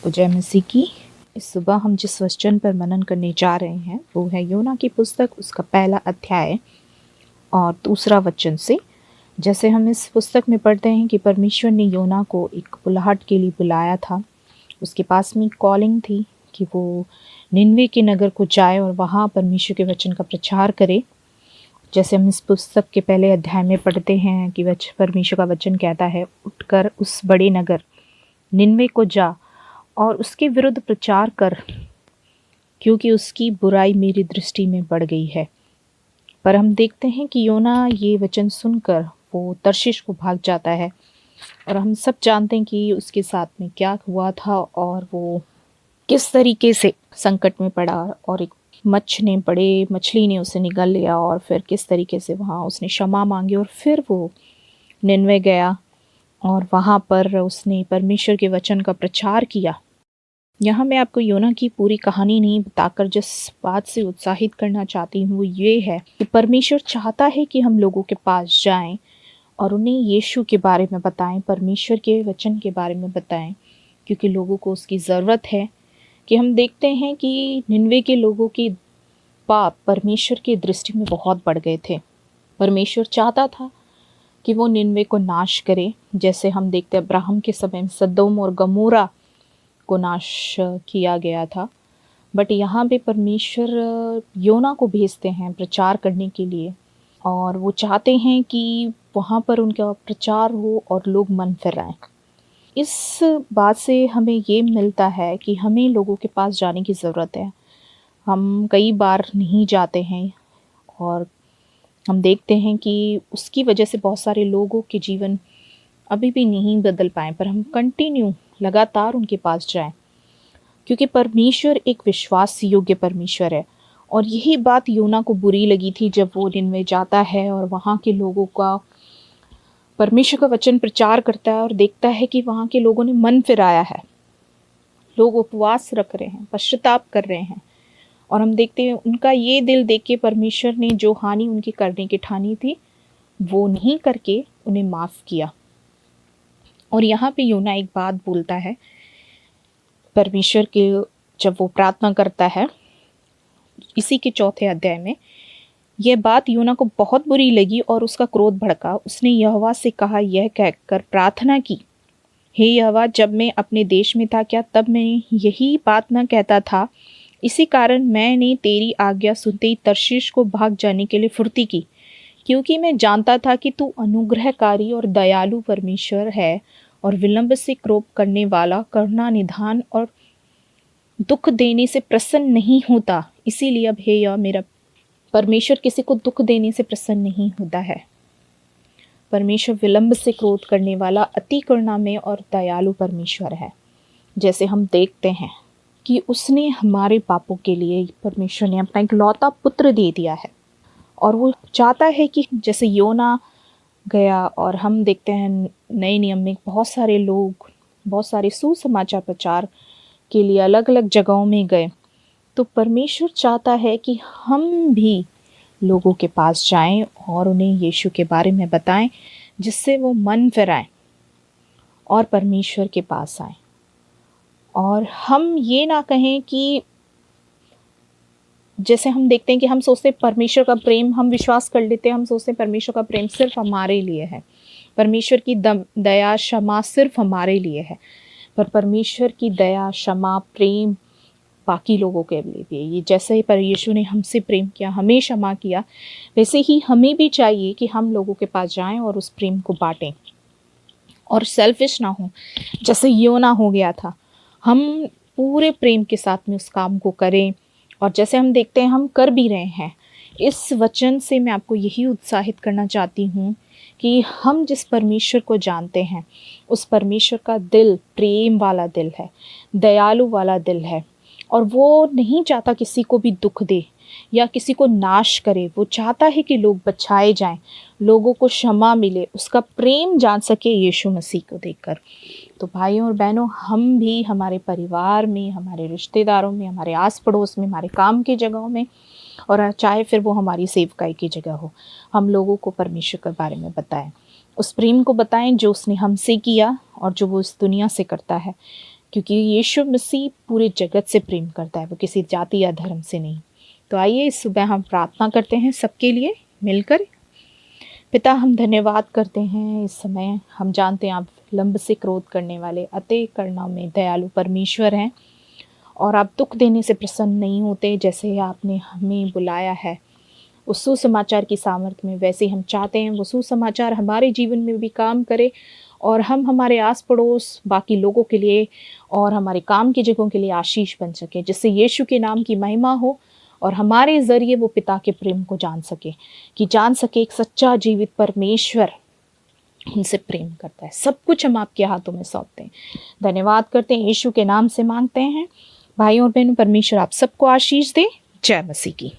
तो जय मसीह की। इस सुबह हम जिस वचन पर मनन करने जा रहे हैं वो है योना की पुस्तक, उसका पहला अध्याय और दूसरा वचन से। जैसे हम इस पुस्तक में पढ़ते हैं कि परमेश्वर ने योना को एक बुलाहट के लिए बुलाया था। उसके पास में कॉलिंग थी कि वो निनवे के नगर को जाए और वहाँ परमेश्वर के वचन का प्रचार करे। जैसे हम इस पुस्तक के पहले अध्याय में पढ़ते हैं कि परमेश्वर का वचन कहता है, उठकर उस बड़े नगर निनवे को जा और उसके विरुद्ध प्रचार कर, क्योंकि उसकी बुराई मेरी दृष्टि में बढ़ गई है। पर हम देखते हैं कि योना ये वचन सुनकर वो तर्शीश को भाग जाता है और हम सब जानते हैं कि उसके साथ में क्या हुआ था और वो किस तरीके से संकट में पड़ा और एक बड़े मछली ने उसे निगल लिया और फिर किस तरीके से वहाँ उसने क्षमा मांगी और फिर वो निनवे गया और वहाँ पर उसने परमेश्वर के वचन का प्रचार किया। यहाँ मैं आपको योना की पूरी कहानी नहीं बताकर जिस बात से उत्साहित करना चाहती हूँ वो ये है कि परमेश्वर चाहता है कि हम लोगों के पास जाएं और उन्हें यीशु के बारे में बताएं, परमेश्वर के वचन के बारे में बताएं, क्योंकि लोगों को उसकी ज़रूरत है। कि हम देखते हैं कि निनवे के लोगों के पाप परमेश्वर की दृष्टि में बहुत बढ़ गए थे। परमेश्वर चाहता था कि वो निनवे को नाश करे। जैसे हम देखते हैं अब्राहम के समय में सदोम और गमोरा को नाश किया गया था, बट यहाँ पे परमेश्वर योना को भेजते हैं प्रचार करने के लिए और वो चाहते हैं कि वहाँ पर उनका प्रचार हो और लोग मन फिराएं। इस बात से हमें ये मिलता है कि हमें लोगों के पास जाने की ज़रूरत है। हम कई बार नहीं जाते हैं और हम देखते हैं कि उसकी वजह से बहुत सारे लोगों के जीवन अभी भी नहीं बदल पाए, पर हम कंटिन्यू लगातार उनके पास जाएं, क्योंकि परमेश्वर एक विश्वास योग्य परमेश्वर है। और यही बात योना को बुरी लगी थी जब वो निनवे जाता है और वहाँ के लोगों का परमेश्वर का वचन प्रचार करता है और देखता है कि वहाँ के लोगों ने मन फिराया है, लोग उपवास रख रहे हैं, पश्चाताप कर रहे हैं। और हम देखते हैं उनका ये दिल देख के परमेश्वर ने जो हानि उनकी करने की ठानी थी वो नहीं करके उन्हें माफ़ किया। और यहाँ पे योना एक बात बोलता है परमेश्वर के, जब वो प्रार्थना करता है इसी के चौथे अध्याय में, यह बात योना को बहुत बुरी लगी और उसका क्रोध भड़का। उसने यहोवा से कहा, यह कहकर प्रार्थना की, हे यहोवा, जब मैं अपने देश में था क्या तब मैं यही बात न कहता था? इसी कारण मैंने तेरी आज्ञा सुनते ही तर्शीश को भाग जाने के लिए फुर्ती की, क्योंकि मैं जानता था कि तू अनुग्रहकारी और दयालु परमेश्वर है और विलंब से क्रोध करने वाला, करुणा निधान और दुख देने से प्रसन्न नहीं होता। इसीलिए अब हे यहोवा मेरा परमेश्वर किसी को दुख देने से प्रसन्न नहीं होता है। परमेश्वर विलंब से क्रोध करने वाला, अति करुणामय और दयालु परमेश्वर है। जैसे हम देखते हैं कि उसने हमारे पापों के लिए परमेश्वर ने अपना इकलौता पुत्र दे दिया है और वो चाहता है कि जैसे योना गया और हम देखते हैं नए नियम में बहुत सारे लोग बहुत सारे सुसमाचार प्रचार के लिए अलग अलग जगहों में गए, तो परमेश्वर चाहता है कि हम भी लोगों के पास जाएं और उन्हें यीशु के बारे में बताएं, जिससे वो मन फिराएं और परमेश्वर के पास आएं। और हम ये ना कहें कि जैसे हम देखते हैं कि हम सोचते हैं परमेश्वर का प्रेम, हम विश्वास कर लेते हैं, हम सोचते हैं परमेश्वर का प्रेम सिर्फ हमारे लिए है, परमेश्वर की दया क्षमा सिर्फ हमारे लिए है। पर परमेश्वर की दया क्षमा प्रेम बाकी लोगों के लिए भी है। ये जैसे ही पर यीशु ने हमसे प्रेम किया, हमें क्षमा किया, वैसे ही हमें भी चाहिए कि हम लोगों के पास जाएं और उस प्रेम को बांटें और सेल्फिश ना हो जैसे योना हो गया था। हम पूरे प्रेम के साथ में उस काम को करें और जैसे हम देखते हैं हम कर भी रहे हैं। इस वचन से मैं आपको यही उत्साहित करना चाहती हूँ कि हम जिस परमेश्वर को जानते हैं उस परमेश्वर का दिल प्रेम वाला दिल है, दयालु वाला दिल है और वो नहीं चाहता किसी को भी दुख दे या किसी को नाश करे। वो चाहता है कि लोग बचाए जाएं, लोगों को क्षमा मिले, उसका प्रेम जान सके यीशु मसीह को देखकर। तो भाइयों और बहनों, हम भी हमारे परिवार में, हमारे रिश्तेदारों में, हमारे आस पड़ोस में, हमारे काम की जगहों में और चाहे फिर वो हमारी सेवकाई की जगह हो, हम लोगों को परमेश्वर के बारे में बताएं, उस प्रेम को बताएं जो उसने हमसे किया और जो वो इस दुनिया से करता है। क्योंकि यीशु मसीह पूरे जगत से प्रेम करता है, वो किसी जाति या धर्म से नहीं। तो आइए इस सुबह हम प्रार्थना करते हैं सबके लिए मिलकर। पिता, हम धन्यवाद करते हैं इस समय। हम जानते हैं आप लंब से क्रोध करने वाले, अति करुणा में दयालु परमेश्वर हैं और आप दुख देने से प्रसन्न नहीं होते। जैसे आपने हमें बुलाया है उस सुसमाचार की सामर्थ्य में, वैसे हम चाहते हैं वो सुसमाचार हमारे जीवन में भी काम करे और हम हमारे आस पड़ोस बाकी लोगों के लिए और हमारे काम की जगहों के लिए आशीष बन सके, जिससे यीशु के नाम की महिमा हो और हमारे ज़रिए वो पिता के प्रेम को जान सके एक सच्चा जीवित परमेश्वर उनसे प्रेम करता है। सब कुछ हम आपके हाथों में सौंपते हैं, धन्यवाद करते हैं, यीशु के नाम से मांगते हैं। भाइयों और बहनों, परमेश्वर आप सबको आशीष दे। जय मसीह की।